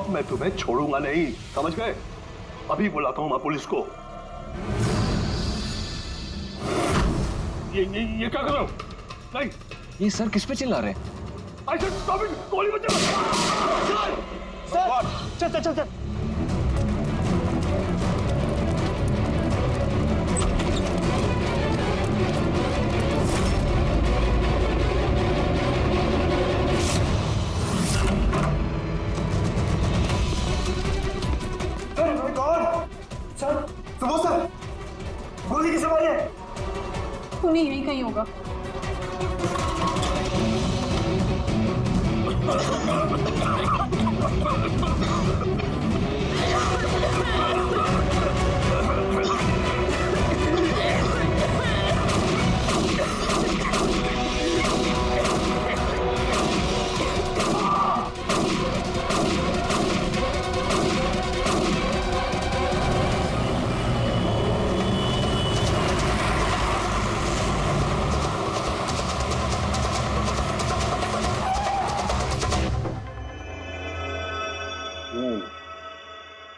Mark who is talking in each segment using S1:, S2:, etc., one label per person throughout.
S1: अब मैं तुम्हें छोड़ूंगा नहीं, समझ गए? अभी बुलाता हूं मैं पुलिस को। ये क्या कर रहे हो? नहीं,
S2: ये सर किस पे चिल्ला रहे हैं?
S1: I said stop it! गोली मत चलाओ!
S3: सर चल चल चल।
S4: सर, सुबोध सर, गोली किसे मारी है?
S5: उन्हीं यहीं कहीं होगा।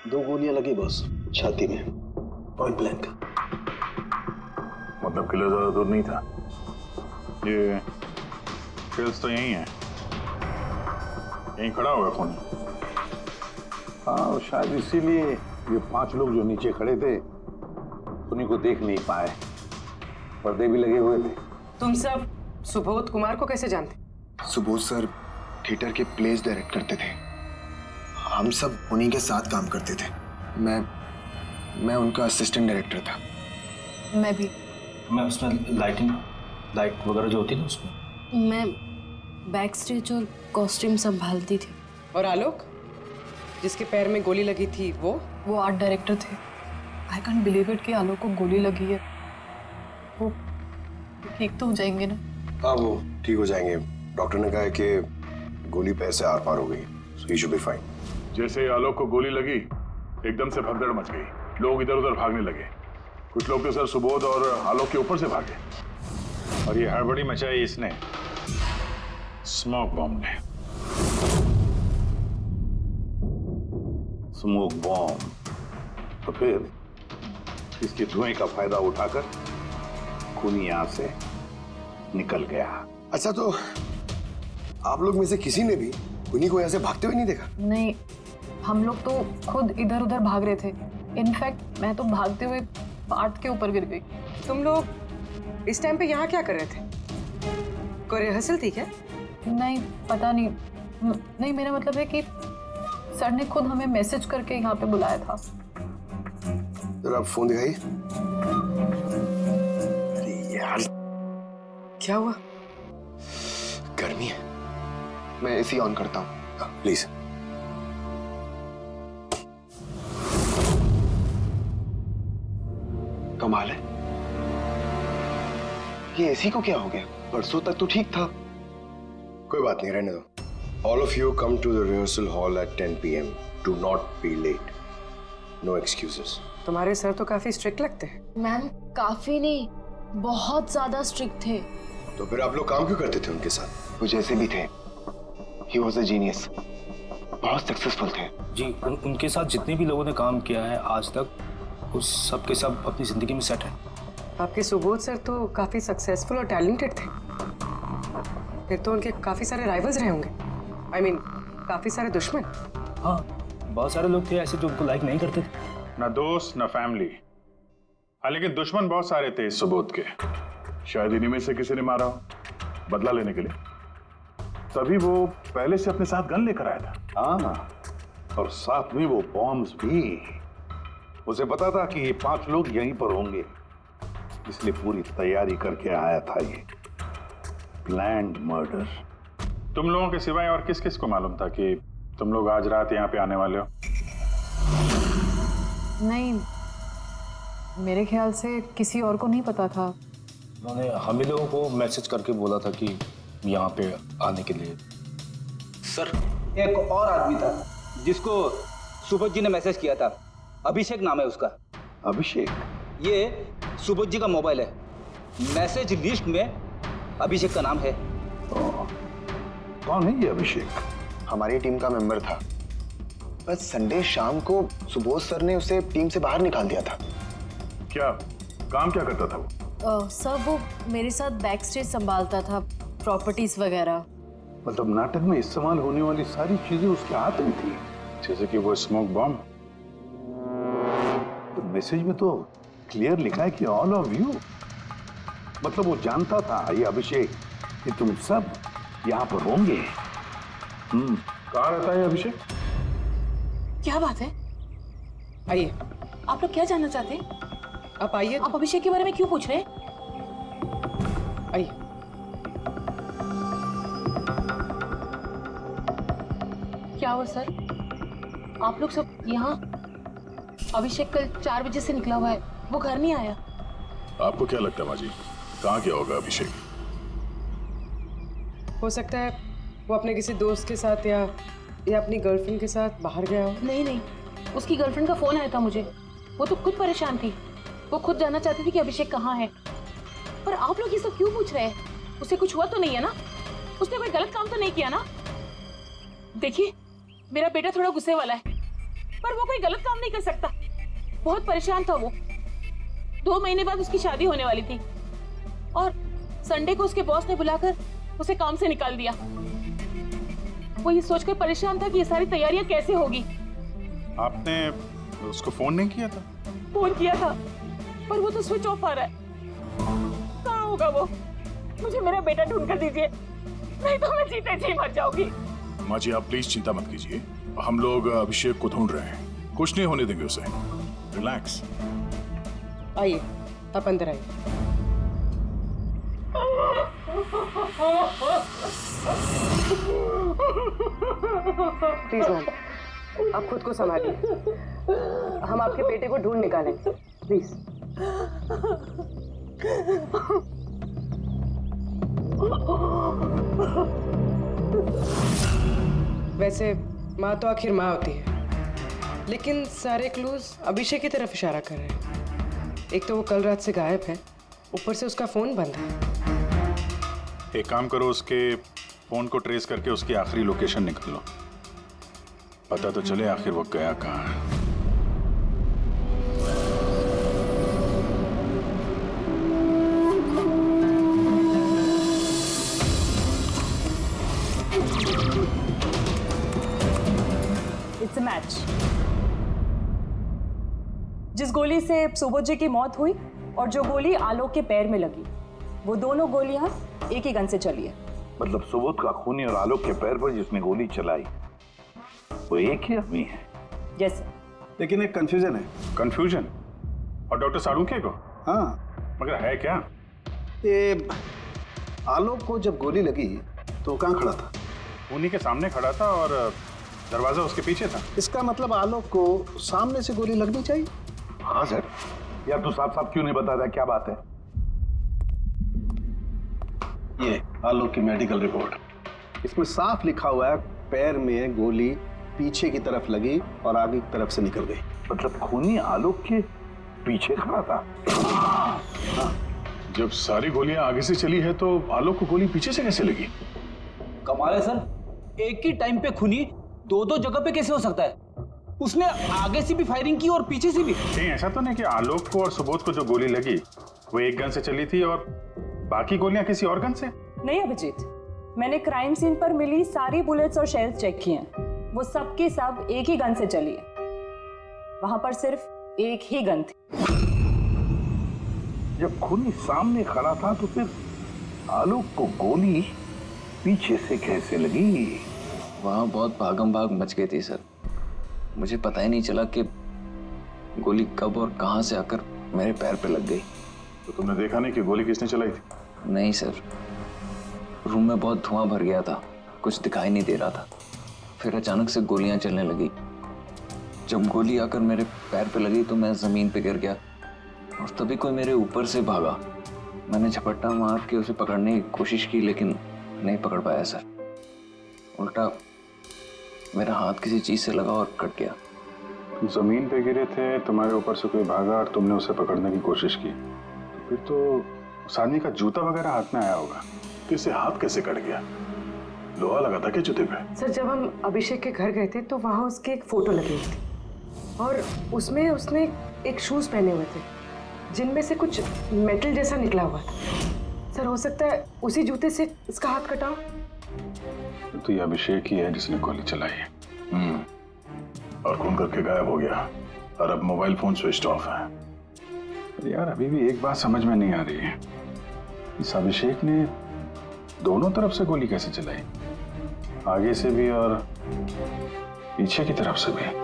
S6: दो गोलियां लगी बॉस, छाती में, पॉइंट ब्लैंक।
S7: मतलब किले ज्यादा दूर नहीं था। ये ट्रेल्स तो यही है, यहीं खड़ा हुआ खून।
S8: हाँ, शायद इसीलिए ये 5 लोग जो नीचे खड़े थे उन्हीं को देख नहीं पाए, पर्दे भी लगे हुए थे।
S9: तुम सब सुबोध कुमार को कैसे जानते?
S6: सुबोध सर थिएटर के प्लेस डायरेक्ट करते थे, हम सब उन्हीं के साथ काम करते थे। मैं उनका असिस्टेंट डायरेक्टर था।
S2: मैं उसमें लाइट वगैरह जो होती है ना उसमें।
S5: मैं बैक स्टेज और कॉस्ट्यूम संभालती थी।
S9: और आलोक, जिसके पैर में गोली लगी थी, वो
S5: आर्ट डायरेक्टर थे। आई कैंट बिलीव इट कि आलोक को गोली लगी है। वो ठीक तो हो जाएंगे ना?
S6: हाँ, वो ठीक हो जाएंगे। डॉक्टर ने कहा है कि गोली पैर से आर पार हो गई, सो ही शुड बी फाइन।
S7: जैसे ही आलोक को गोली लगी, एकदम से भगदड़ मच गई, लोग इधर उधर भागने लगे। कुछ लोग तो सर सुबोध और आलोक के ऊपर से भागे, और ये हड़बड़ी मचाई इसने, स्मोक बॉम्ब ने।
S8: स्मोक बॉम्ब, तो फिर इसके धुएं का फायदा उठाकर खूनी यहां से निकल गया।
S6: अच्छा, तो आप लोग में से किसी ने भी उन्हीं को यहाँ से भागते हुए नहीं देखा?
S5: नहीं, हम लोग तो खुद इधर उधर भाग रहे थे। इनफैक्ट मैं तो भागते हुए पार्ट के ऊपर गिर गई।
S9: तुम लोग इस टाइम पे यहाँ क्या कर रहे थे? कोई रिहर्सल थी क्या?
S5: नहीं, पता नहीं। नहीं, मेरा मतलब है कि सर ने खुद हमें मैसेज करके यहाँ पे बुलाया था।
S6: जरा आप फोन दिखाइए। अरे यार,
S9: क्या हुआ?
S6: गर्मी है, मैं एसी ऑन करता हूँ, प्लीज। कमाल है, ये एसी को क्या हो गया? परसों तक तो ठीक था। कोई बात नहीं, रहने दो। All of you come to the rehearsal hall at 10 PM। Do not be late, no excuses.
S9: तुम्हारे सर तो काफी स्ट्रिक्ट लगते हैं।
S5: मैम, काफी नहीं, बहुत ज्यादा स्ट्रिक्ट थे।
S6: तो फिर आप लोग काम क्यों करते थे उनके साथ? वो जैसे भी थे, he was a genius, बहुत सक्सेसफुल थे।
S2: जी, उनके साथ जितने भी लोगों ने काम किया है आज तक, वो सब के सब अपनी जिंदगी में सेट है।
S9: आपके सुबोध सर तो काफी सक्सेसफुल और टैलेंटेड थे। फिर तो उनके काफी सारे राइवल्स रहे होंगे। I mean, काफी सारे दुश्मन।
S2: हाँ, बहुत सारे लोग थे ऐसे जो उनको लाइक नहीं करते थे।
S7: ना दोस्त ना फैमिली, हाँ, लेकिन दुश्मन बहुत सारे थे इस सुबोध के। शायद इन्हीं में से किसी ने मारा हो, बदला लेने के लिए। तभी वो पहले से अपने साथ गन लेकर आया था।
S8: हाँ, और साथ में वो बॉम्ब्स भी। उसे पता था कि ये 5 लोग यहीं पर होंगे, इसलिए पूरी तैयारी करके आया था। ये प्लान्ड मर्डर।
S7: तुम लोगों के सिवाय और किस किस को मालूम था कि तुम लोग आज रात यहाँ पे आने वाले हो?
S5: नहीं, मेरे ख्याल से किसी और को नहीं पता था।
S2: उन्होंने हम ही लोगों को मैसेज करके बोला था कि यहाँ पे आने के लिए।
S3: सर, एक और आदमी था जिसको सुबोध जी ने मैसेज किया था। अभिषेक नाम है उसका।
S8: अभिषेक?
S3: ये सुबोध जी का मोबाइल है, मैसेज लिस्ट में अभिषेक का नाम है।
S8: कौन है ये अभिषेक?
S6: हमारी टीम का मेंबर था, बस संडे शाम को सुबोध सर ने उसे टीम से बाहर निकाल दिया था।
S7: क्या काम क्या करता था वो?
S10: सर वो मेरे साथ बैक स्टेज संभालता था, प्रॉपर्टीज वगैरह।
S8: मतलब नाटक में इस्तेमाल होने वाली सारी चीजें उसके हाथ में थी,
S7: जैसे कि वो स्मोक बॉम्ब।
S8: तो मैसेज में तो क्लियर लिखा है कि ऑल ऑफ यू। मतलब वो जानता था ये अभिषेक कि तुम सब यहाँ पर होंगे।
S7: कहाँ रहता है अभिषेक?
S11: क्या बात है?
S9: आइए,
S11: आप लोग क्या जानना चाहते हैं?
S9: आप आइए।
S11: आप अभिषेक के बारे में क्यों पूछ रहे हैं?
S9: आइए।
S11: क्या हुआ सर? आप लोग सब यहाँ? अभिषेक कल 4 बजे से निकला हुआ है, वो घर नहीं आया।
S7: आपको क्या लगता है माँ जी, कहाँ गया होगा अभिषेक?
S9: हो सकता है वो अपने किसी दोस्त के साथ या अपनी गर्लफ्रेंड के साथ बाहर गया हो।
S11: नहीं, उसकी गर्लफ्रेंड का फोन आया था मुझे। वो तो खुद परेशान थी, वो खुद जानना चाहती थी कि अभिषेक कहाँ है। पर आप लोग ये सब क्यों पूछ रहे हैं? उसे कुछ हुआ तो नहीं है ना? उसने कोई गलत काम तो नहीं किया ना? देखिए, मेरा बेटा थोड़ा गुस्से वाला है, पर वो कोई गलत काम नहीं कर सकता। बहुत परेशान था वो। 2 महीने बाद उसकी शादी होने वाली थी और संडे को उसके बॉस ने बुलाकर उसे काम से निकाल दिया। वो ये सोचकर परेशान था कि ये सारी तैयारियां कैसे होगी।
S7: आपने उसको फोन नहीं किया था?
S11: फोन किया था, पर वो तो स्विच ऑफ आ रहा है। कहाँ होगा वो? मुझे मेरा बेटा ढूंढ कर दीजिए, नहीं तो मैं जीते जी मर जाऊंगी।
S7: माँ जी आप प्लीज चिंता मत कीजिए, हम लोग अभिषेक को ढूंढ रहे हैं, कुछ नहीं होने देंगे उसे। रिलैक्स।
S9: आइए, आप अंदर आइए। प्लीज मैम, आप खुद को संभालिए। हम आपके बेटे को ढूंढ निकालेंगे, प्लीज। वैसे माँ तो आखिर माँ होती है, लेकिन सारे क्लूज अभिषेक की तरफ इशारा कर रहे हैं। एक तो वो कल रात से गायब है, ऊपर से उसका फोन बंद है।
S7: एक काम करो, उसके फोन को ट्रेस करके उसकी आखिरी लोकेशन निकाल लो, पता तो चले आखिर वो गया कहाँ है।
S12: It's a match. जिस गोली से सुबोध जी की मौत हुई और जो गोली आलोक के पैर में लगी, वो दोनों गोलियां एक ही गन से चली है।
S8: मतलब सुबोध का खूनी और आलोक के पैर पर जिसने गोली चलाई वो एक ही आदमी है।
S12: यस।
S2: लेकिन एक कंफ्यूजन है।
S7: कंफ्यूजन? और डॉक्टर सारूके को?
S2: हाँ,
S7: मगर है क्या?
S2: ये आलोक को जब गोली लगी तो कहाँ खड़ा था?
S7: उन्हीं के सामने खड़ा था और दरवाजा उसके पीछे था।
S2: इसका मतलब आलोक को सामने से गोली लगनी चाहिए।
S8: हाँ सर। यार तू साफ साफ क्यों नहीं बताता, क्या बात है?
S2: ये आलोक की मेडिकल रिपोर्ट, इसमें साफ लिखा हुआ है पैर में गोली पीछे की तरफ लगी और आगे की तरफ से निकल गई।
S8: मतलब खूनी आलोक के पीछे खड़ा था।
S7: हाँ। जब सारी गोलियां आगे से चली है तो आलोक को गोली पीछे से कैसे लगी?
S3: कमाल है सर, एक ही टाइम पे खूनी 2-2 जगह पे कैसे हो सकता है? उसने आगे से भी फायरिंग की और पीछे से भी।
S7: नहीं, ऐसा तो नहीं कि आलोक को और सुबोध को जो गोली लगी वो एक गन से चली थी और बाकी गोलियां किसी और गन से?
S12: नहीं अभिजीत, मैंने क्राइम सीन पर मिली सारी बुलेट्स और शेल्स चेक किए हैं, वो सब की सब एक ही गन से चली है। वहां पर सिर्फ एक ही गन थी।
S8: जब खूनी सामने खड़ा था तो फिर आलोक को गोली पीछे से कैसे लगी?
S13: वहां बहुत भागम भाग मच गई थी सर, मुझे पता ही नहीं चला कि गोली कब और कहां से आकर मेरे पैर पे लग गई।
S7: तो तुमने देखा नहीं कि गोली किसने चलाई थी?
S13: नहीं सर, रूम में बहुत धुआं भर गया था, कुछ दिखाई नहीं दे रहा था। फिर अचानक से गोलियां चलने लगी। जब गोली आकर मेरे पैर पे लगी तो मैं जमीन पे गिर गया और तभी कोई मेरे ऊपर से भागा। मैंने झपट्टा मार के उसे पकड़ने की कोशिश की लेकिन नहीं पकड़ पाया सर। उल्टा मेरा हाथ किसी चीज से लगा और कट गया।
S7: तुम जमीन पे गिरे थे, तुम्हारे ऊपर से कोई भागा और तुमने उसे पकड़ने की कोशिश की, तो फिर तो उस आदमी का जूता वगैरह हाथ में आया होगा, तो इसे हाथ कैसे कट गया? लोहा लगा था क्या जूते पे?
S9: सर जब हम अभिषेक के घर गए थे तो वहाँ उसकी एक फोटो लगी हुई थी और उसमें उसने एक शूज पहने हुए थे जिनमें से कुछ मेटल जैसा निकला हुआ था। सर हो सकता है उसी जूते से इसका हाथ कटा हो।
S7: तो ये अभिषेक ही है जिसने गोली चलाई है। और खून करके गायब हो गया और अब मोबाइल फोन स्विच ऑफ है। पर यार अभी भी एक बात समझ में नहीं आ रही है, इस अभिषेक ने दोनों तरफ से गोली कैसे चलाई, आगे से भी और पीछे की तरफ से भी।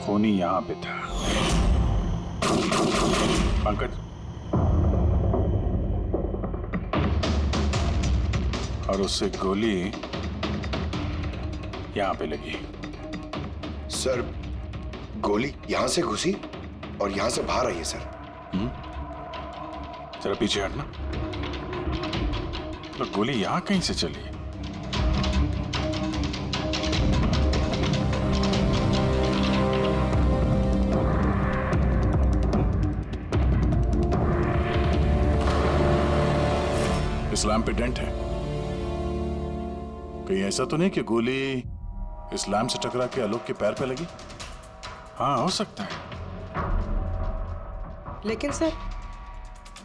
S7: खूनी यहां पे था। पंकज, और उससे गोली यहां पे लगी।
S6: सर गोली यहां से घुसी और यहां से बाहर आई है सर।
S7: जरा पीछे हटना। तो गोली यहां कहीं से चली? इस लैम्प पे डेंट है, कहीं ऐसा तो नहीं कि गोली इस लैम्प से टकरा के आलोक के पैर पे लगी? हाँ हो सकता है।
S9: लेकिन सर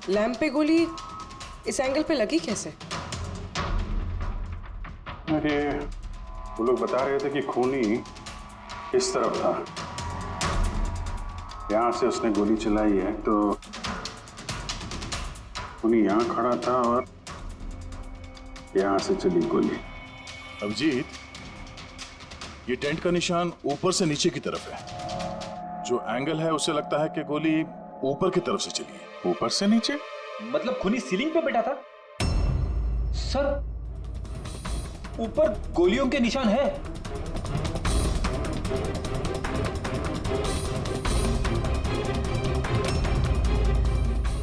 S9: लैंप पे गोली इस एंगल पे लगी कैसे?
S7: अरे वो लोग बता रहे थे कि खूनी इस तरफ था, यहां से उसने गोली चलाई है, तो खूनी यहां खड़ा था और यहां से चली गोली। अभिजीत, ये टेंट का निशान ऊपर से नीचे की तरफ है, जो एंगल है उससे लगता है कि गोली ऊपर की तरफ से चली है। ऊपर से नीचे
S3: मतलब खूनी सीलिंग पे बैठा था? सर ऊपर गोलियों के निशान है।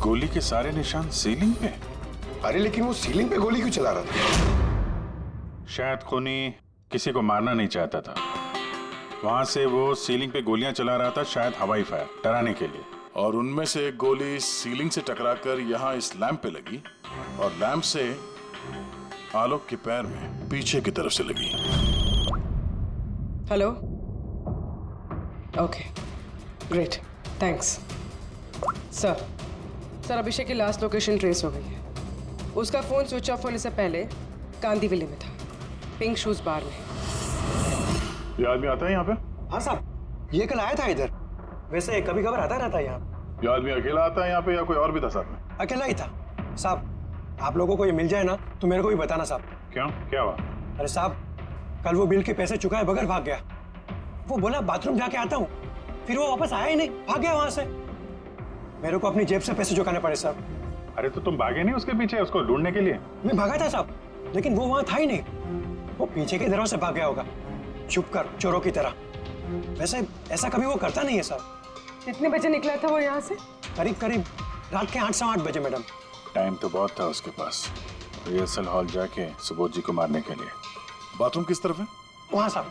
S7: गोली के सारे निशान सीलिंग पे?
S6: अरे लेकिन वो सीलिंग पे गोली क्यों चला रहा था?
S7: शायद खूनी किसी को मारना नहीं चाहता था, वहां से वो सीलिंग पे गोलियां चला रहा था, शायद हवाई फायर डराने के लिए। और उनमें से एक गोली सीलिंग से टकराकर यहाँ इस लैंप पे लगी और लैंप से आलोक के पैर में पीछे की तरफ से लगी।
S9: Hello, okay great, thanks. Sir Abhishek की लास्ट लोकेशन ट्रेस हो गई है। उसका फोन स्विच ऑफ होने से पहले कांदीवली में था, पिंक शूज बार में।
S7: ये आदमी आता है यहाँ पे?
S4: हाँ साहब, ये कल आया था इधर। वैसे कभी कभार आता रहता है यहाँ।
S7: ये आदमी अकेला आता है यहाँ पे या कोई और भी था साथ में?
S4: अकेला ही था साहब। आप लोगों को ये मिल जाए ना तो मेरे को भी बताना साहब।
S7: क्यों, क्या हुआ?
S4: अरे साहब, कल वो बिल के पैसे चुकाए बगैर भाग गया। वो बोला बाथरूम जाके आता हूँ, फिर वो वापस आया ही नहीं, भाग गया वहां से। मेरे को अपनी जेब से पैसे चुकाने पड़े साहब।
S7: अरे तो तुम भागे नहीं उसके पीछे उसको ढूंढने के लिए?
S4: मैं भागा था साहब, लेकिन वो वहां था ही नहीं। वो पीछे के दरवाजे से भाग गया होगा, छुप कर चोरों की तरह। वैसे ऐसा कभी वो करता नहीं है साहब।
S9: कितने बजे निकला था वो यहाँ से?
S4: करीब करीब रात के 8 सवा 8 बजे मैडम।
S7: टाइम तो बहुत था उसके पास, रिहर्सल हॉल जाके सुबोध जी को मारने के लिए। बाथरूम किस तरफ है?
S4: वहां साहब।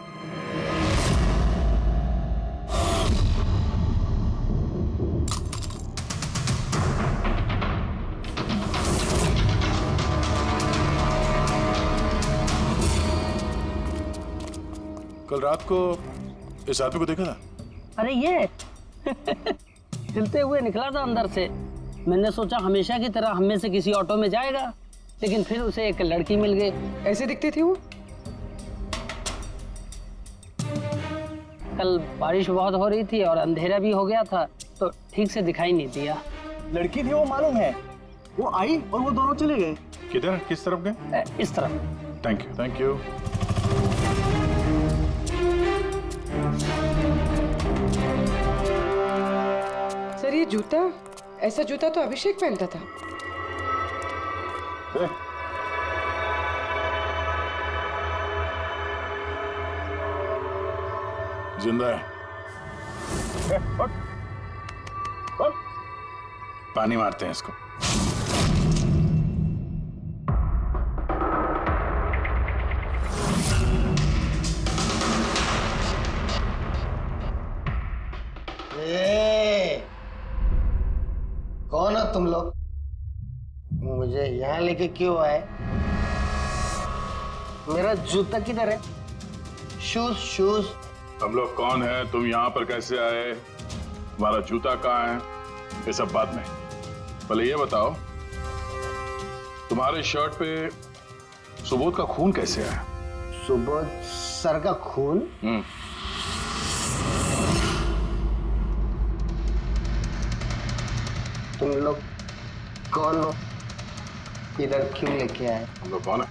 S7: कल रात को इस आदमी को देखा था?
S14: अरे ये हिलते हुए निकला था अंदर से। मैंने सोचा हमेशा की तरह हम में से किसी ऑटो में जाएगा, लेकिन फिर उसे एक लड़की मिल गई।
S9: ऐसे दिखती थी वो?
S14: कल बारिश बहुत हो रही थी और अंधेरा भी हो गया था, तो ठीक से दिखाई नहीं दिया।
S3: लड़की थी वो मालूम है,
S2: वो आई और वो दोनों चले गए।
S7: किधर, किस तरफ गए?
S14: इस तरफ।
S7: Thank you, thank you.
S9: Sir ये जूता, ऐसा जूता तो अभिषेक पहनता था।
S7: जिंदा है। पानी मारते हैं इसको।
S14: कौन हो तुम लोग? मुझे यहाँ लेके क्यों आए? मेरा जूता किधर है? Shoes shoes.
S7: हम लोग कौन है, तुम यहाँ पर कैसे आए, हमारा जूता कहाँ है, ये सब बात में। पहले ये बताओ, तुम्हारे शर्ट पे सुबोध का खून कैसे आया?
S14: सुबोध सर का खून? तुम लोग कौन हो? इधर क्यों लेके आए?
S7: हम लोग कौन है?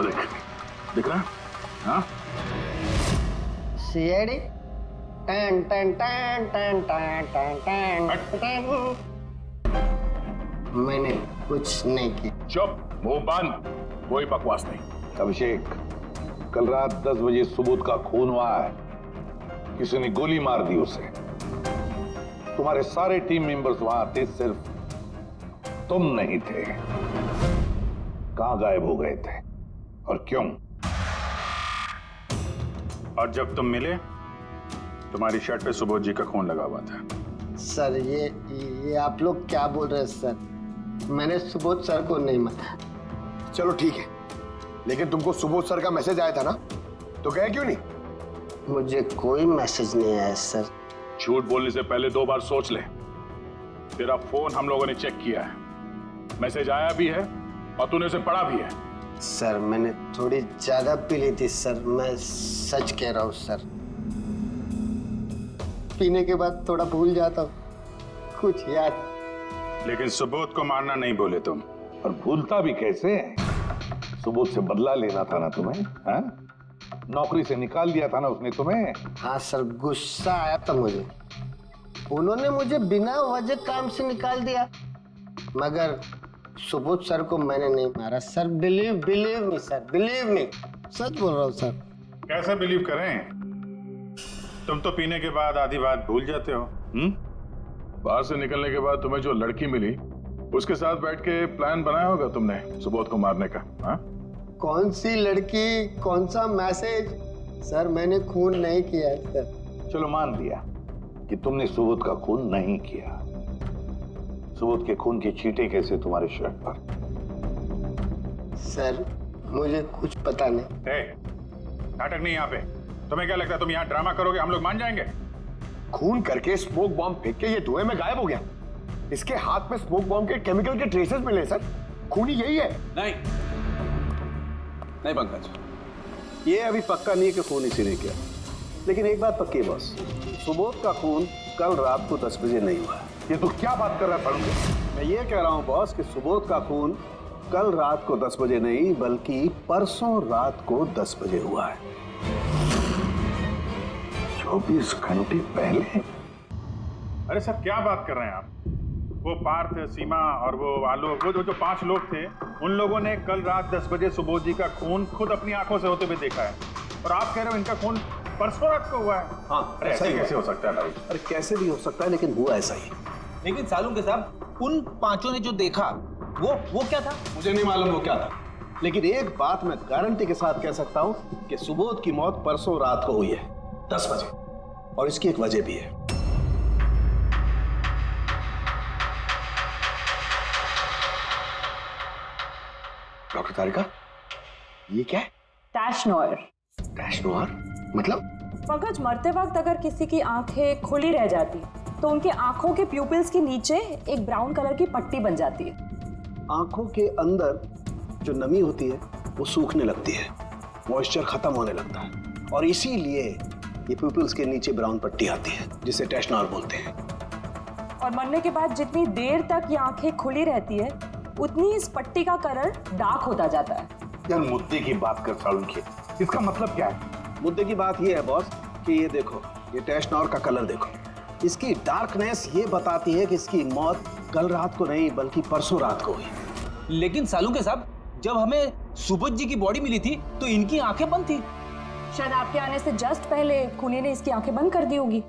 S7: देख, दिख रहा है? हाँ?
S14: सीआईडी? टन टन टन टन टन टन टन टन। मैंने कुछ नहीं किया।
S7: चुप, मुंह बंद, कोई बकवास नहीं।
S8: अभिषेक, कल रात 10 बजे सुबोध का खून हुआ है। किसी ने गोली मार दी उसे। तुम्हारे सारे टीम मेंबर्स वहां थे, सिर्फ तुम नहीं थे। कहां गायब हो गए थे और क्यों?
S7: और जब तुम मिले, तुम्हारी शर्ट पे सुबोध जी का खून लगा हुआ था।
S14: सर ये आप लोग क्या बोल रहे हैं सर? मैंने सुबोध सर को नहीं मारा।
S6: चलो ठीक है, लेकिन तुमको सुबोध सर का मैसेज आया था ना, तो गए क्यों नहीं?
S14: मुझे कोई मैसेज नहीं आया सर।
S7: झूठ बोलने से पहले 2 बार सोच ले। तेरा फोन हम लोगों ने चेक किया है, मैसेज आया भी है और तूने उसे पढ़ा भी है।
S14: सर मैंने थोड़ी ज्यादा पी ली थी सर, मैं सच कह रहा हूँ सर। पीने के बाद थोड़ा भूल जाता हूँ, कुछ याद।
S7: लेकिन सुबोध को मारना नहीं बोले तुम।
S8: और भूलता भी कैसे? सुबोध से बदला लेना था ना तुम्हें, हाँ? नौकरी से निकाल दिया था ना उसने तुम्हें।
S14: हाँ सर, गुस्सा आया था मुझे। उन्होंने मुझे बिना वजह काम से निकाल दिया, मगर सुबोध सर को मैंने नहीं मारा sir. Believe me sir, believe me, सच बोल रहा हूँ सर।
S7: कैसे बिलीव करें? तुम तो पीने के बाद आधी बात भूल जाते हो। बाहर से निकलने के बाद तुम्हें जो लड़की मिली, उसके साथ बैठ के प्लान बनाया होगा तुमने सुबोध को मारने का। हाँ?
S14: कौन सी लड़की, कौन सा मैसेज? सर मैंने खून नहीं किया है सर।
S8: चलो मान लिया कि तुमने सुबोध का खून नहीं किया। सुबोध के खून के छींटे कैसे तुम्हारे शर्ट पर?
S14: सर मुझे कुछ पता नहीं।
S7: नाटक नहीं यहाँ पे। तुम्हें क्या लगता है तुम यहाँ ड्रामा करोगे, हम लोग मान जाएंगे?
S6: खून करके स्मोक बॉम्ब फेंक के ये धुएं में गायब हो गया। इसके हाथ में स्मोक बॉम्ब के केमिकल के ट्रेसेस मिले सर। खूनी यही है।
S2: नहीं पंकज, ये अभी पक्का नहीं है कि खून इसी ने किया, लेकिन एक बात पक्की है बॉस, सुबोध का खून कल रात को 10 बजे नहीं हुआ।
S8: ये तो क्या बात कर रहा है फारूक?
S2: मैं ये कह रहा हूँ बॉस कि सुबोध का खून कल रात को 10 बजे नहीं, बल्कि परसों रात को 10 बजे हुआ है।
S8: 24 घंटे पहले?
S7: अरे सर क्या बात कर रहे हैं आप? वो पार्थ, सीमा और वो आलोक, वो जो 5 लोग थे, उन लोगों ने कल रात 10 बजे सुबोध जी का खून खुद अपनी आंखों से होते हुए देखा है, और आप कह रहे हो इनका खून परसों रात को हुआ है?
S2: हाँ,
S7: अरे ऐसे कैसे हो सकता है भाई?
S2: अरे कैसे भी हो सकता है, लेकिन हुआ ऐसा ही।
S3: लेकिन सालुंके साहब, उन 5 ने जो देखा वो क्या था?
S2: मुझे नहीं मालूम वो क्या था, लेकिन एक बात मैं गारंटी के साथ कह सकता हूँ कि सुबोध की मौत परसों रात को हुई है 10 बजे, और इसकी एक वजह भी है।
S6: डॉक्टर तारिका, ये क्या है?
S12: टैश नोयर।
S6: टैश नोयर मतलब?
S12: पंकज, मरते वक्त अगर किसी की आंखें खुली रह जाती तो उनके आंखों के प्यूपिल्स के नीचे एक ब्राउन कलर की पट्टी बन जाती है।
S2: आंखों के अंदर जो नमी होती है वो सूखने लगती है, मॉइस्चर खत्म होने लगता है, और इसीलिए ये प्यूपिल्स के नीचे ब्राउन पट्टी आती है, जिसे टैश नोयर बोलते हैं।
S12: और मरने के बाद जितनी देर तक ये आंखें खुली रहती है उतनी इस पट्टी का कलर डार्क होता जाता है।
S8: यार मुद्दे की बात कर सालुंखे, इसका मतलब क्या है?
S2: मुद्दे की बात ये है बॉस कि ये देखो, ये टेस्नॉर का कलर देखो, इसकी डार्कनेस ये बताती है कि इसकी मौत कल रात को नहीं बल्कि परसों रात को हुई।
S3: लेकिन सालुंखे साहब, जब हमें सुबोध जी की बॉडी मिली थी तो इनकी आंखें बंद थी।
S12: शायद आपके आने से जस्ट पहले खूनी ने इसकी आंखें बंद कर दी होगी।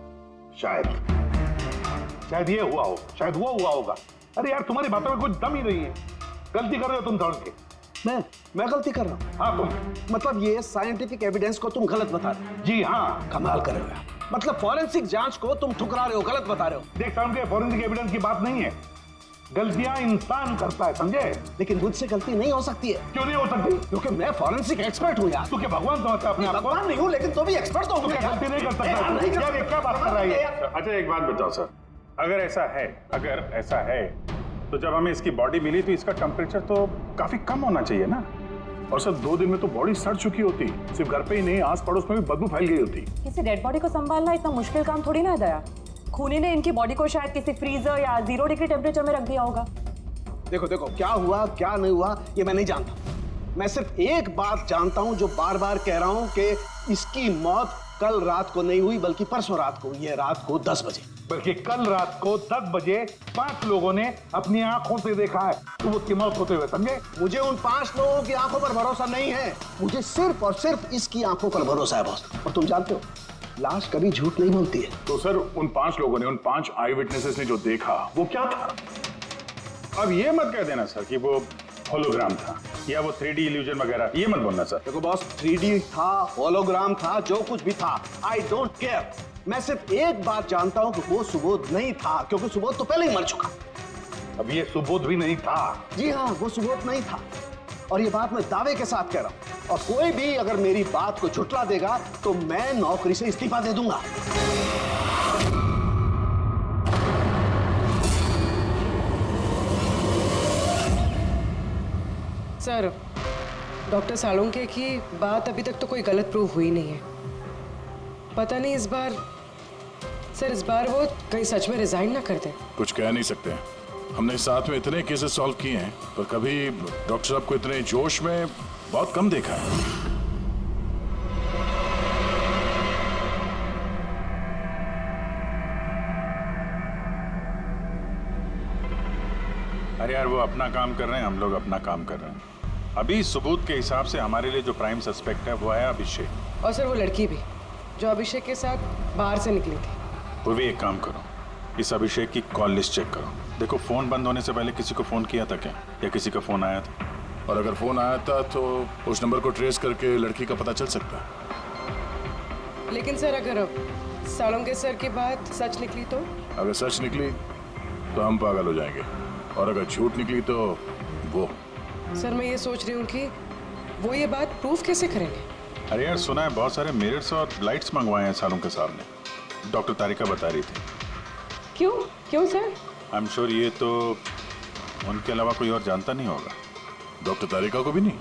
S8: शायद ये हुआ हो, शायद वो हुआ होगा। अरे यार तुम्हारी बातों में कुछ दम ही नहीं है। गलती कर रहे हो तुम सालुंखे।
S2: मैं गलती कर रहा हूँ?
S8: हाँ तुम।
S2: मतलब ये साइंटिफिक एविडेंस को तुम गलत बता रहे हो?
S8: जी हाँ।
S2: कमाल कर रहे हो यार। मतलब फॉरेंसिक जांच को तुम ठुकरा रहे हो, गलत बता रहे हो।
S8: देख सालुंखे, फॉरेंसिक एविडेंस की बात नहीं है, गलतियां इंसान करता है, समझे?
S2: लेकिन मुझसे गलती नहीं हो सकती है।
S8: क्यों नहीं हो सकती?
S2: क्योंकि मैं फॉरेंसिक एक्सपर्ट हूँ यार।
S8: तू क्या भगवान समझता है अपने आप को?
S2: भगवान नहीं हूँ, लेकिन तो भी एक्सपर्ट तो हूँ।
S8: क्या गलती नहीं कर सकता? यार ये क्या बात कर रहा है? अच्छा एक बात बताओ सर, अगर ऐसा है तो जब हमें इसकी बॉडी मिली तो इसका टेम्परेचर तो काफी कम होना चाहिए ना। और सर 2 दिन में तो बॉडी सड़ चुकी होती, सिर्फ घर पे ही नहीं आस पड़ोस में भी बदबू फैल गई होती।
S12: किसी डेड बॉडी को संभालना इतना मुश्किल काम थोड़ी ना है दया। खूनी ने इनकी बॉडी को शायद किसी फ्रीजर या 0 डिग्री टेम्परेचर में रख दिया होगा।
S2: देखो क्या हुआ क्या नहीं हुआ ये मैं नहीं जानता। मैं सिर्फ एक बात जानता हूं जो बार बार कह रहा हूं कि इसकी मौत कल रात को नहीं हुई बल्कि परसों रात को हुई है, रात को 10 बजे।
S8: बल्कि कल रात को 10 बजे 5 लोगों ने अपनी आंखों से देखा है तो उसकी मौत होते हुए, समझे?
S2: मुझे उन 5 लोगों की आंखों पर भरोसा नहीं है, मुझे सिर्फ और सिर्फ इसकी आंखों पर भरोसा है बॉस। और तुम जानते हो लाश कभी झूठ नहीं बोलती है।
S7: तो सर उन 5 लोगों ने, उन 5 आई विटनेसेस ने जो देखा वो क्या था? अब ये मत कह देना सर कि वो होलोग्राम था या वो 3D इल्यूजन वगैरह, ये मत बोलना सर।
S2: देखो बॉस, 3D था, होलोग्राम था, जो कुछ भी था, आई डोंट केयर। मैं सिर्फ एक बात जानता हूं कि वो सुबोध नहीं था, क्योंकि सुबोध तो पहले ही मर चुका।
S8: अब ये सुबोध भी नहीं था?
S2: जी हाँ, वो सुबोध नहीं था, और ये बात मैं दावे के साथ कह रहा हूं। और कोई भी अगर मेरी बात को झुठला देगा तो मैं नौकरी से इस्तीफा दे दूंगा।
S9: सर, डॉक्टर सालुंखे की बात अभी तक तो कोई गलत प्रूव हुई नहीं है। पता नहीं इस बार वो कहीं सच में रिजाइन ना कर दें।
S7: कुछ कह नहीं सकते, हमने साथ में इतने केसेस सॉल्व किए हैं पर कभी डॉक्टर साहब को इतने जोश में बहुत कम देखा है। अरे यार वो अपना काम कर रहे हैं, हम लोग अपना काम कर रहे हैं। अभी सबूत के हिसाब से हमारे लिए जो प्राइम सस्पेक्ट है वो है अभिषेक।
S9: और सर वो लड़की भी जो अभिषेक के साथ बाहर से निकली थी।
S7: वो भी एक काम करो, इस अभिषेक की कॉल लिस्ट चेक करो। देखो फोन बंद होने से पहले किसी को फोन किया था क्या, या किसी का फोन आया था? और अगर फोन आया था तो उस नंबर को ट्रेस करके लड़की का पता चल सकता है।
S9: लेकिन सर अगर सालुंखे सर की बात सच निकली तो?
S7: अगर सच निकली तो हम पागल हो जाएंगे, और अगर झूठ निकली तो वो।
S9: सर मैं ये सोच रही हूँ कि वो ये बात प्रूफ कैसे करेंगे?
S7: अरे यार सुना है बहुत सारे मिरर्स और लाइट्स मंगवाए हैं सालुंखे साहब ने, डॉक्टर तारिका बता रही थी।
S9: क्यों सर?
S7: आई एम श्योर ये तो उनके अलावा कोई और जानता नहीं होगा, डॉक्टर तारिका को भी नहीं।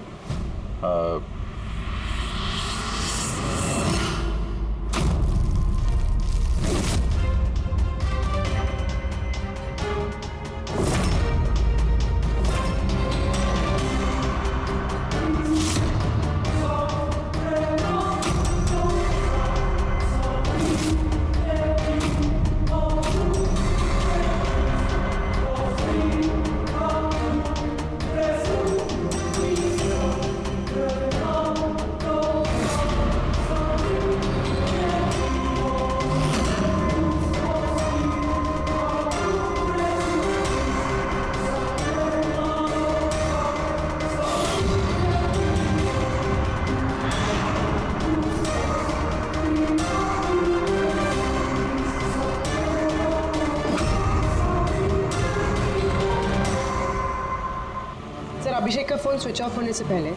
S9: अभिषेक का फोन स्विच ऑफ होने से पहले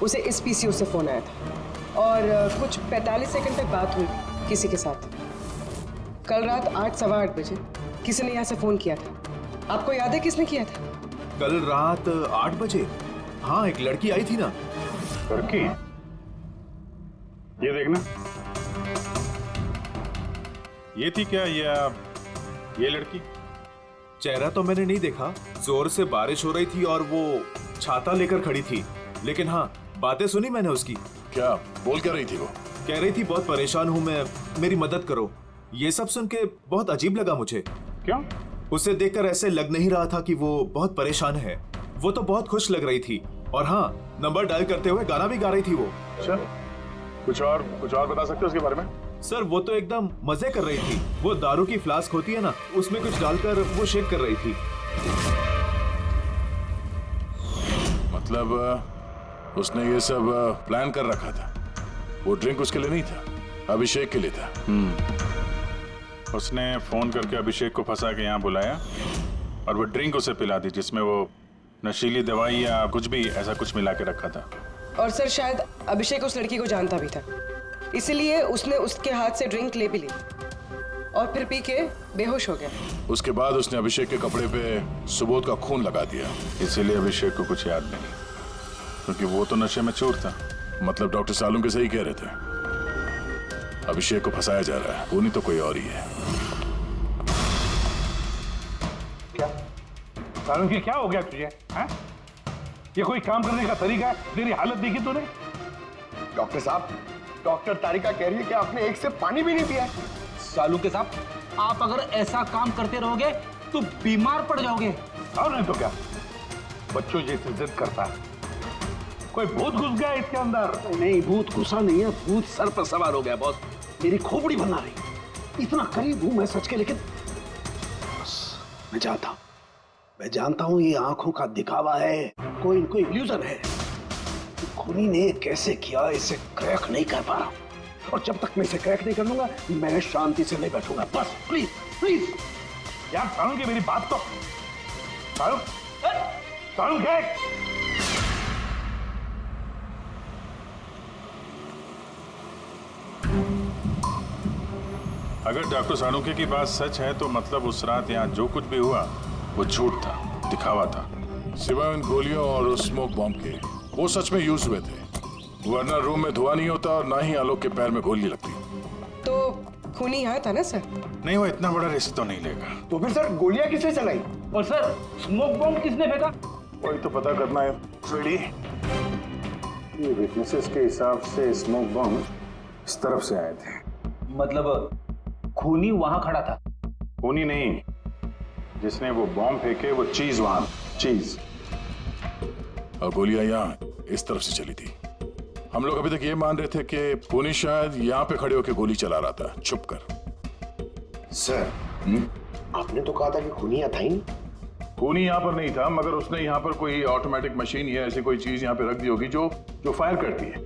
S9: उसे इस पीसीओ से फोन आया था और कुछ 45 सेकंड तक बात हुई किसी के साथ। कल रात 8 सवा 8 बजे किसी ने यहाँ से फोन किया था। आपको याद है किसने किया था?
S1: कल रात 8 बजे? हाँ, एक लड़की आई थी ना।
S7: लड़की? ये देखना, ये थी क्या या ये लड़की?
S15: चेहरा तो मैंने नहीं देखा, जोर से बारिश हो रही थी और वो छाता लेकर खड़ी थी, लेकिन हाँ बातें सुनी मैंने उसकी।
S8: क्या बोल क्या रही थी वो?
S15: कह रही थी बहुत परेशान हूँ मैं, मेरी मदद करो। ये सब सुन के बहुत अजीब लगा मुझे।
S8: क्यों?
S15: उसे देखकर ऐसे लग नहीं रहा था कि वो बहुत परेशान है। वो तो बहुत खुश लग रही थी और हाँ नंबर डायल करते हुए गाना भी गा रही थी वो।
S8: अच्छा, कुछ और बता सकते हो उसके बारे में?
S15: सर वो तो एकदम मजे कर रही थी। वो दारू की फ्लास्क होती है ना, उसमें कुछ डालकर वो शेक कर रही थी।
S8: मतलब उसने ये सब प्लान कर रखा था। वो ड्रिंक उसके लिए नहीं था, अभिषेक के लिए था।
S7: उसने फोन करके अभिषेक को फंसा के यहाँ बुलाया और वो ड्रिंक उसे पिला दी जिसमें वो नशीली दवाई या कुछ भी ऐसा कुछ मिला के रखा था।
S9: और सर शायद अभिषेक उस लड़की को जानता भी था, इसलिए उसने उसके हाथ से ड्रिंक ले भी ली और फिर पी के बेहोश हो गया।
S8: उसके बाद उसने अभिषेक के कपड़े पे सुबोध का खून लगा दिया।
S7: इसीलिए अभिषेक को कुछ याद नहीं, क्योंकि वो तो नशे में चूर था।
S8: मतलब डॉक्टर सालुम के सही कह रहे थे, अभिषेक को फंसाया जा रहा है, वो नहीं तो कोई और ही है।
S7: क्या सालुम की क्या हो गया तुझे? हैं? ये कोई काम करने का तरीका है? तेरी हालत देखी तूने?
S6: डॉक्टर साहब, डॉक्टर तारिका कह रही है कि आपने एक से पानी भी नहीं पिया।
S3: सालू के साहब, आप अगर ऐसा काम करते रहोगे तो बीमार पड़ जाओगे।
S7: और नहीं तो क्या, बच्चों जैसे जिद करता है। कोई भूत घुस गया इसके अंदर।
S2: नहीं, भूत घुसा नहीं है, भूत सर पर सवार हो गया बॉस। मेरी खोपड़ी बना रही। इतना करीब हूं मैं सच के, लेकिन बस मैं जानता हूं ये आंखों का दिखावा है, कोई इनको इल्यूजन है। खूनी ने कैसे किया इसे क्रैक नहीं कर पा रहा, और जब तक मैं इसे क्रैक नहीं कर लूंगा मैं शांति से नहीं बैठूंगा। बस प्लीज प्लीज
S7: यार सालुम की मेरी बात तो सालुम क्या है? अगर डॉक्टर सानुके की बात सच है तो मतलब उस रात यहाँ जो कुछ भी हुआ वो झूठ था, दिखावा था।
S8: सिवाय उन गोलियों और उस स्मोक बॉम्ब के, वो सच में यूज हुए थे, वरना रूम में धुआं नहीं होता और ना ही आलोक के पैर में गोली लगती।
S9: तो खूनी यहाँ था ना सर?
S7: नहीं, वो इतना बड़ा रिस्क तो नहीं लेगा।
S6: तो फिर सर गोलियां किसने चलाई?
S3: और सर स्मोक बॉम्ब किसने फेंका?
S7: वही तो पता करना है फ्रेडी। ये विटनेसेस के हिसाब से स्मोक बॉम्ब इस तरफ से आए थे।
S3: मतलब खूनी वहां खड़ा था?
S7: खूनी नहीं, जिसने वो बॉम्ब फेंके वो चीज वहां, चीज।
S8: और गोलियां यहाँ इस तरफ से चली थी। हम लोग अभी तक ये मान रहे थे कि खूनी शायद यहाँ पे खड़े होकर गोली चला रहा था छुप कर।
S6: सर आपने तो कहा था कि खूनी यहाँ था ही नहीं।
S7: खूनी यहाँ पर नहीं था, मगर उसने यहाँ पर कोई ऑटोमेटिक मशीन या ऐसी कोई चीज यहाँ पे रख दी होगी जो फायर करती है।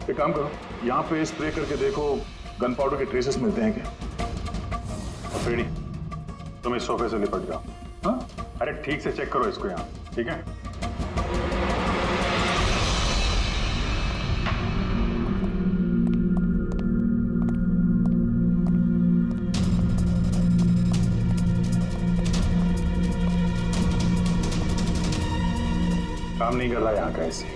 S7: एक काम करो, यहाँ पे स्प्रे करके देखो गन पाउडर के ट्रेसेस मिलते हैं क्या। और फ्रेडी, तुम इस सोफे से लिपट जाओ। हाँ, अरे ठीक से चेक करो इसको यहाँ, ठीक है? काम नहीं कर रहा यहाँ का ऐसे।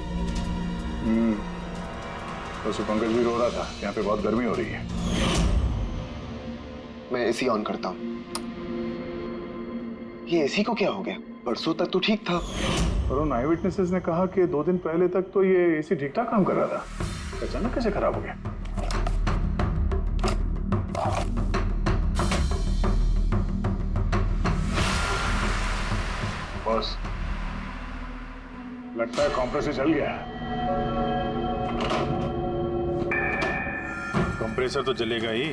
S7: तो पंकज भी रो रहा था, यहाँ पे बहुत गर्मी हो रही है।
S6: मैं एसी ऑन करता हूँ। ये एसी को क्या हो गया? परसों तक तो ठीक था।
S7: और उन आई विटनेसेस ने कहा कि 2 दिन पहले तक तो ये एसी ठीक ठाक काम कर रहा था, अचानक कैसे खराब हो गया? बॉस, लगता है कंप्रेसर चल गया। कंप्रेसर तो जलेगा ही,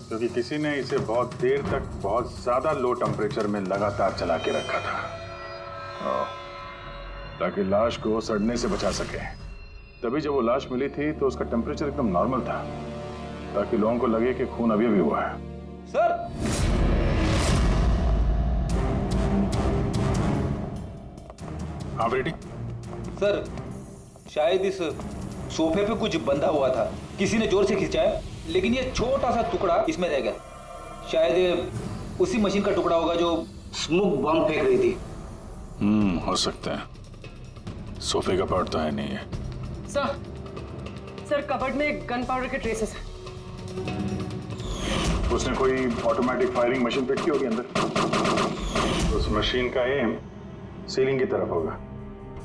S7: क्योंकि किसी ने इसे बहुत देर तक बहुत ज्यादा लो टेम्परेचर में लगातार चला के रखा था, ताकि लाश को सड़ने से बचा सके। तभी जब वो लाश मिली थी तो उसका टेम्परेचर एकदम नॉर्मल था, ताकि लोगों को लगे कि खून अभी भी हुआ है।
S3: सर,
S7: हाँ बेटी।
S3: सर, शायद इस सोफे पे कुछ बंधा हुआ था, किसी ने जोर से खींचा है, लेकिन ये छोटा सा टुकड़ा इसमें रह गया। शायद उसी मशीन का टुकड़ा होगा जो स्मोक बॉम्ब फेंक रही थी।
S7: हो सकता है। सोफे का पार्ट तो है नहीं है।
S9: सर कबर्ड में गन पाउडर के ट्रेसेस हैं।
S7: उसने कोई ऑटोमेटिक फायरिंग मशीन फिट की होगी अंदर। उस मशीन का एम सीलिंग की तरफ होगा,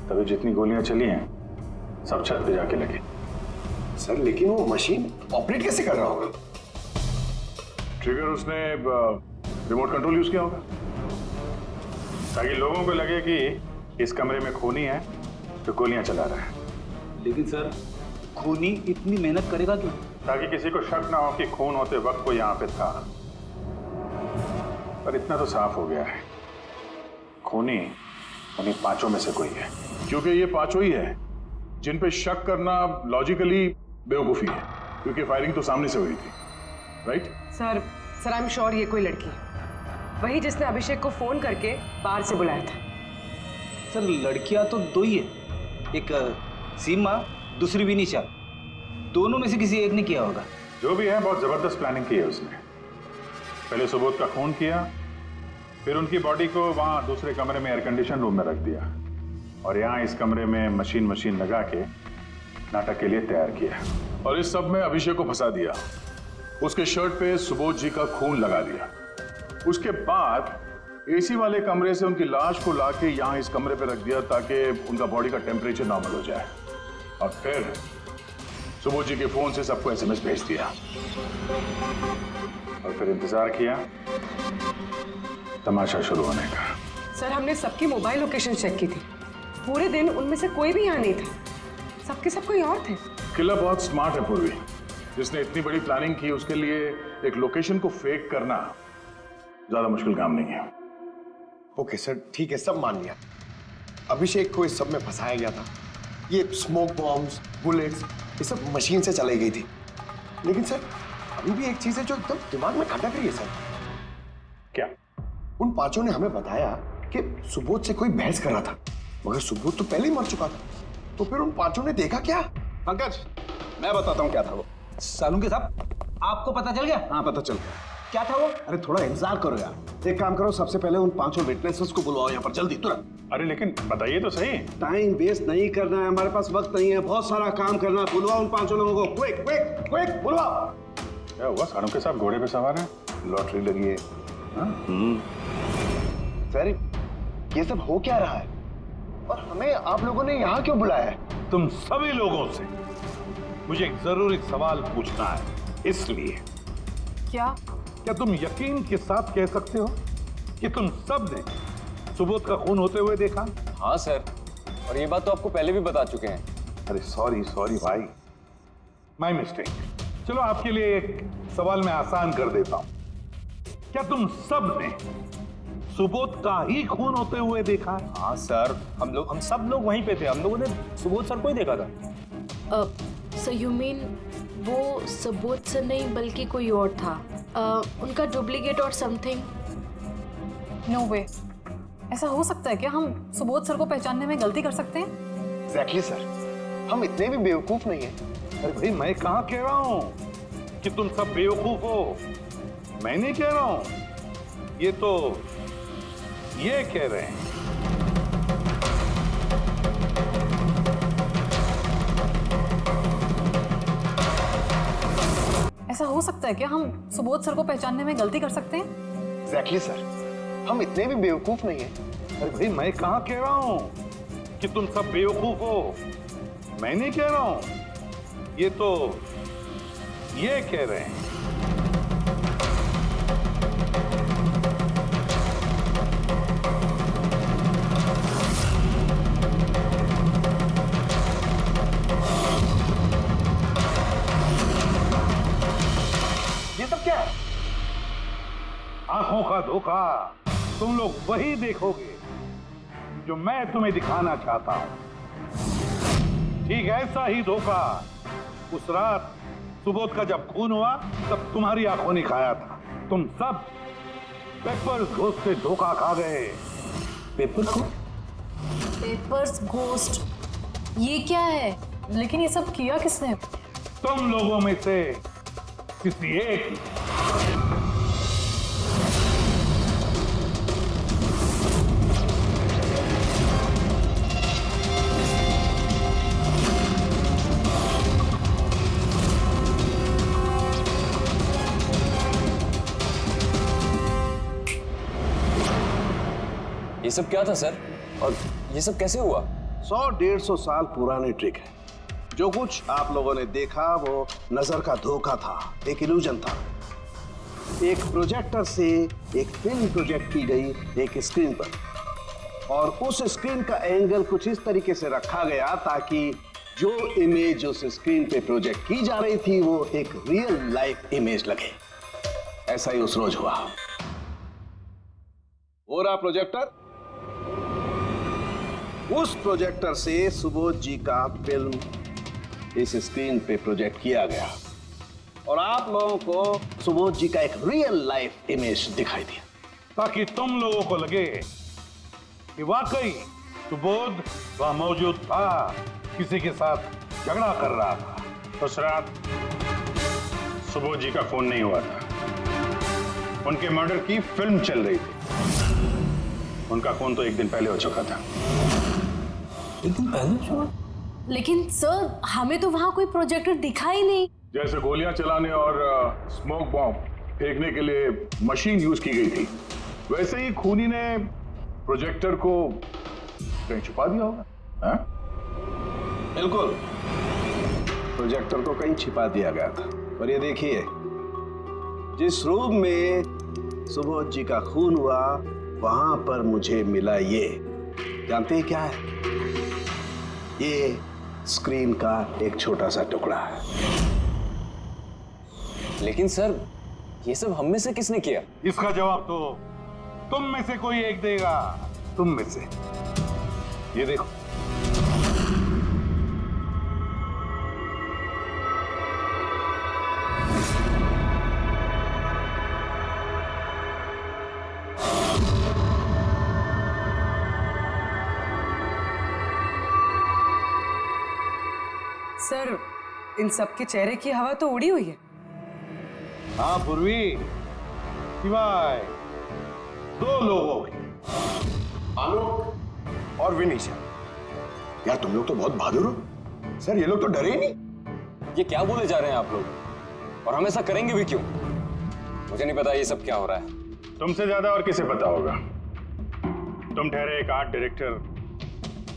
S7: तभी जितनी गोलियां चली हैं सब छत पे जाके लगे।
S6: सर लेकिन वो मशीन ऑपरेट कैसे कर रहा होगा?
S7: ट्रिगर उसने रिमोट कंट्रोल यूज किया होगा ताकि लोगों को लगे कि इस कमरे में खूनी है तो गोलियां चला रहा है।
S3: लेकिन सर खूनी इतनी मेहनत करेगा क्यों?
S7: ताकि किसी को शक ना हो कि खून होते वक्त वो यहाँ पे था। पर इतना तो साफ हो गया है, खूनी उन्हीं पांचों में से कोई है, क्योंकि ये पांचों ही है जिन पे शक करना लॉजिकली बेवकूफी है, क्योंकि फायरिंग तो सामने से हुई थी, right?
S9: Sir I am sure ये कोई लड़की है, वही जिसने अभिषेक को फोन करके बाहर से बुलाया था।
S3: सर लड़कियां तो दो ही है, एक सीमा, दूसरी विनीशा। दोनों में से किसी एक ने किया होगा।
S7: जो भी है बहुत जबरदस्त प्लानिंग की है उसने। पहले सुबोध का खून किया, फिर उनकी बॉडी को वहां दूसरे कमरे में एयर कंडीशन रूम में रख दिया, और यहाँ इस कमरे में मशीन लगा के नाटक के लिए तैयार किया। और इस सब में अभिषेक को फंसा दिया, उसके शर्ट पे सुबोध जी का खून लगा दिया। उसके बाद एसी वाले कमरे से उनकी लाश को लाके यहाँ इस कमरे पे रख दिया ताकि उनका बॉडी का टेम्परेचर नॉर्मल हो जाए, और फिर सुबोध जी के फोन से सबको एसएमएस भेज दिया, और फिर इंतजार किया तमाशा शुरू होने का।
S9: सर हमने सबकी मोबाइल लोकेशन चेक की थी, पूरे दिन उनमें से कोई भी यहाँ नहीं था, सबके सब कोई और थे।
S7: किलर बहुत स्मार्ट है पूर्वी, जिसने इतनी बड़ी प्लानिंग की उसके लिए एक लोकेशन को फेक करना ज्यादा मुश्किल काम नहीं है।
S6: ओके सर, ठीक है, सब मान लिया। अभिषेक को इस सब में फंसाया गया था। ये स्मोक बॉम्ब्स, बुलेट्स, ये सब मशीन से चलाई गई थी। लेकिन सर अभी भी एक चीज है जो एकदम दिमाग में खटक रही है सर।
S7: क्या?
S6: उन पांचों ने हमें बताया कि सुबोध से कोई बहस कर रहा था, मगर सुबोध तो पहले ही मर चुका था। तो फिर उन पांचों ने देखा क्या?
S2: पंकज, मैं बताता हूँ क्या था वो।
S3: सालुंके साहब, आपको पता चल गया?
S2: हाँ पता चल गया।
S3: क्या था वो?
S2: अरे थोड़ा इंतजार करो यार। एक काम करो, सबसे पहले उन पांचों विटनेसेस को बुलवाओ यहाँ पर जल्दी, तुरंत।
S7: अरे लेकिन बताइए तो सही।
S2: टाइम वेस्ट नहीं करना है, हमारे पास वक्त नहीं है, बहुत सारा काम करना है। बुलवाओ उन पांचों लोगों को, क्विक क्विक क्विक बुलवाओ।
S7: क्या हुआ? सालुंके साहब घोड़े पे सवार हैं, लॉटरी लगी है।
S6: सर ये सब हो क्या रहा है, और हमें आप लोगों ने यहाँ क्यों बुलाया है?
S8: तुम सभी लोगों से मुझे एक जरूरी सवाल पूछना है, इसलिए।
S10: क्या
S8: तुम यकीन के साथ कह सकते हो कि तुम सब ने सुबोध का खून होते हुए देखा?
S13: हाँ सर, और ये बात तो आपको पहले भी बता चुके हैं।
S8: अरे सॉरी भाई, माय मिस्टेक। चलो आपके लिए एक सवाल मैं आसान कर देता हूं। क्या तुम सब ने सुबोध का ही खून होते हुए देखा है?
S4: हाँ सर, हम सब लोग वहीं पे थे। हम लोगों ने सुबोध सर को ही देखा था।
S10: सो यू मीन वो सुबोध सर नहीं बल्कि कोई और था, उनका डुप्लीकेट और समथिंग?
S5: नो वे, ऐसा हो सकता है क्या? हम सुबोध सर को पहचानने में गलती कर सकते हैं?
S6: एग्जैक्टली सर, हम इतने भी बेवकूफ नहीं है।
S8: अरे भाई मैं कहाँ कह रहा हूं कि तुम सब बेवकूफ हो, मैं नहीं कह रहा हूं, ये तो ये कह रहे हैं।
S5: ऐसा हो सकता है क्या? हम सुबोध सर को पहचानने में गलती कर सकते हैं?
S6: एग्जैक्टली सर, हम इतने भी बेवकूफ नहीं है।
S8: अरे भाई मैं कहाँ कह रहा हूं कि तुम सब बेवकूफ हो, मैं नहीं कह रहा हूं, ये तो ये कह रहे हैं।
S6: ये सब क्या है?
S8: आंखों का धोखा। तुम लोग वही देखोगे जो मैं तुम्हें दिखाना चाहता हूं। ठीक ऐसा ही धोखा उस रात सुबोध का जब खून हुआ तब तुम्हारी आंखों ने खाया था। तुम सब पेपर्स घोस्ट से धोखा खा गए।
S10: पेपर्स घोस्ट, ये क्या है?
S5: लेकिन ये सब किया किसने?
S8: तुम लोगों में से किसी एक ने।
S13: सब क्या था सर? और ये सब कैसे हुआ?
S2: 100-150 साल पुरानी ट्रिक है। जो कुछ आप लोगों ने देखा वो नजर का धोखा था, एक इल्यूजन था। एक प्रोजेक्टर से एक फिल्म प्रोजेक्ट की गई एक स्क्रीन पर, और उस स्क्रीन का एंगल कुछ इस तरीके से रखा गया ताकि जो इमेज उस स्क्रीन पे प्रोजेक्ट की जा रही थी वो एक रियल लाइफ इमेज लगे। ऐसा ही उस रोज हुआ। हो रहा प्रोजेक्टर, उस प्रोजेक्टर से सुबोध जी का फिल्म इस स्क्रीन पे प्रोजेक्ट किया गया और आप लोगों को सुबोध जी का एक रियल लाइफ इमेज दिखाई दिया,
S8: ताकि तुम लोगों को लगे कि वाकई सुबोध वहां मौजूद था, किसी के साथ झगड़ा कर रहा था। उस रात सुबोध जी का फोन नहीं हुआ था, उनके मर्डर की फिल्म चल रही थी। उनका फोन तो एक दिन पहले हो चुका था।
S13: एक दिन पहले?
S10: लेकिन सर हमें तो वहां कोई प्रोजेक्टर दिखा ही नहीं।
S7: जैसे गोलियां चलाने और स्मोक बॉम्ब फेंकने के लिए मशीन यूज की गई थी, वैसे ही खूनी ने प्रोजेक्टर को कहीं छुपा दिया होगा। हाँ?
S2: बिल्कुल, प्रोजेक्टर को कहीं छिपा दिया गया था। और ये देखिए, जिस रूम में सुबोध जी का खून हुआ वहां पर मुझे मिला ये, जानते हैं क्या है? ये स्क्रीन का एक छोटा सा टुकड़ा है।
S13: लेकिन सर ये सब हम में से किसने किया?
S8: इसका जवाब तो तुम में से कोई एक देगा। तुम में से। ये देखो,
S9: सर इन सबके चेहरे की हवा तो उड़ी हुई है।
S8: हाँ पूर्वी, सिवाय 2 लोगों की,
S6: आलोक और विनीशा। यार तुम लोग तो बहुत बहादुर हो। सर ये लोग तो डरे ही नहीं।
S13: ये क्या बोले जा रहे हैं आप लोग? और हम ऐसा करेंगे भी क्यों? मुझे नहीं पता ये सब क्या हो रहा है।
S7: तुमसे ज्यादा और किसे पता होगा? तुम ठहरे एक art director,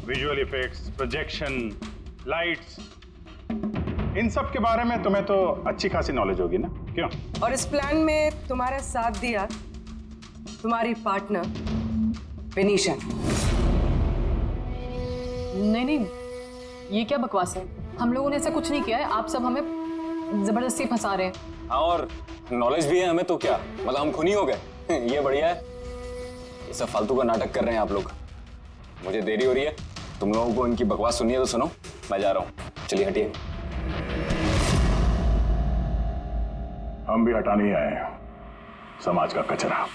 S7: visual effects, projection, lights, इन सब के बारे में तुम्हें तो अच्छी खासी नॉलेज होगी ना, क्यों?
S9: और इस प्लान में तुम्हारा साथ दिया तुम्हारी पार्टनर विनीशा।
S5: नहीं, ये क्या बकवास है? हम लोगों ने ऐसा कुछ नहीं किया है। आप सब हमें जबरदस्ती फंसा रहे हैं।
S13: हाँ, और नॉलेज भी है हमें तो क्या, मतलब हम खूनी हो गए? ये बढ़िया है। ये सब फालतू का नाटक कर रहे हैं आप लोग। मुझे देरी हो रही है, तुम लोगों को इनकी बकवास सुननी है तो सुनो, मैं जा रहा हूँ। चलिए हटिए।
S7: हम भी हटाने ही आए हैं समाज का कचरा।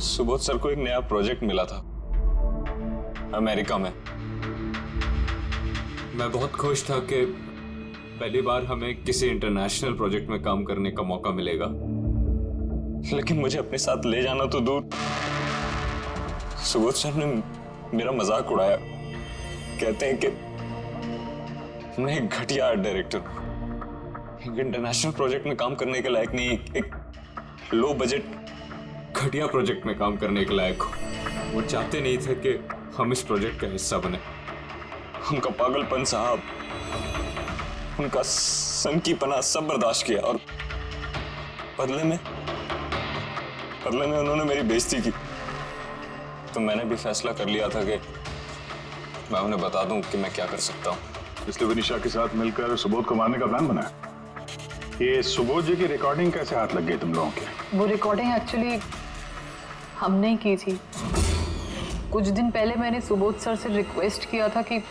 S13: सुबोध सर को एक नया प्रोजेक्ट मिला था अमेरिका में। मैं बहुत खुश था कि पहली बार हमें किसी इंटरनेशनल प्रोजेक्ट में काम करने का मौका मिलेगा, लेकिन मुझे अपने साथ ले जाना तो दूर। सुबोध सर ने मेरा मजाक उड़ाया, कहते हैं कि मैं एक घटिया आर्ट डायरेक्टर हूं, एक इंटरनेशनल प्रोजेक्ट में काम करने के लायक नहीं, एक लो बजट घटिया प्रोजेक्ट में काम करने के लायक हूं। वो चाहते नहीं थे कि हम इस प्रोजेक्ट का हिस्सा बने। उनका पागलपन साहब, उनका सनकीपना सब बर्दाश्त किया, और बदले में उन्होंने मेरी बेइज्जती की। तो मैंने भी फैसला कर लिया था कि मैं उन्हें बता दूं कि मैं क्या कर सकता हूं।
S7: इसलिए विनीशा के साथ मिलकर सुबोध को मारने का प्लान बना। ये सुबोध जी की रिकॉर्डिंग कैसे हाथ लग गई तुम लोगों के?
S5: वो रिकॉर्डिंग एक्चुअली हमने ही की थी। कुछ दिन पहले मैंने सुबोध सर से रिक्वेस्ट किया था कि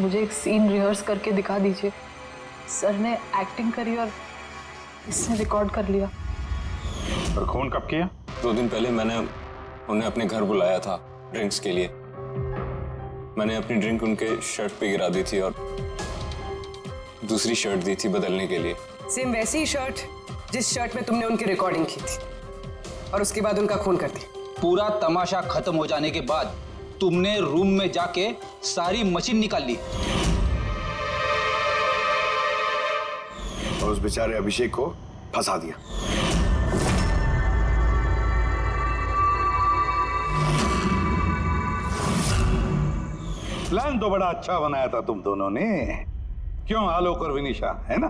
S5: मुझे एक सीन रिहर्स करके दिखा दीजिए। सर ने एक्टिंग करी और इसने रिकॉर्ड कर लिया।
S7: और खून कब किया?
S13: 2 दिन पहले मैंने उन्हें अपने घर बुलाया था ड्रिंक्स के लिए। मैंने अपनी ड्रिंक उनके शर्ट पे गिरा दी थी और दूसरी शर्ट दी थी बदलने के लिए।
S9: सेम वैसी ही शर्ट जिस शर्ट में तुमने उनकी रिकॉर्डिंग की थी, और उसके बाद उनका खून कर दिया।
S3: पूरा तमाशा खत्म हो जाने के बाद तुमने रूम में जाके सारी मशीन निकाल ली
S6: और उस बेचारे अभिषेक को फंसा दिया।
S8: प्लान तो बड़ा अच्छा बनाया था तुम दोनों ने, क्यों आलोक और विनिशा, है ना?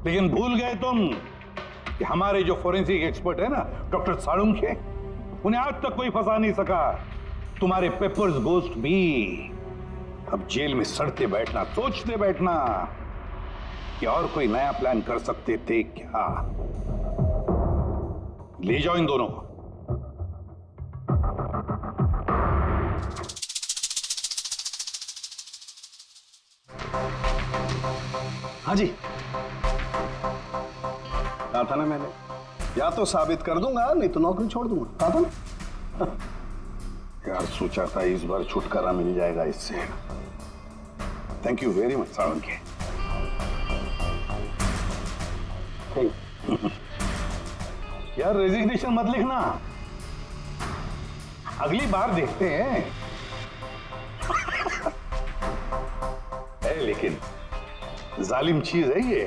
S8: लेकिन भूल गए तुम कि हमारे जो फोरेंसिक एक्सपर्ट है ना, डॉक्टर साळुंखे, उन्हें आज तक कोई फंसा नहीं सका। तुम्हारे पेपर्स गोस्ट भी अब जेल में सड़ते बैठना, सोचते बैठना कि और कोई नया प्लान कर सकते थे क्या। ले जाओ इन दोनों को।
S2: हाँ जी, कहा था ना मैंने, या तो साबित कर दूंगा नहीं तो नौकरी छोड़ दूंगा, कहा था ना।
S8: यार सोचा था इस बार छुटकारा मिल जाएगा इससे। Thank you very much Salunkhe. यार रेजिग्नेशन मत लिखना, अगली बार देखते हैं। है लेकिन जालिम चीज है ये।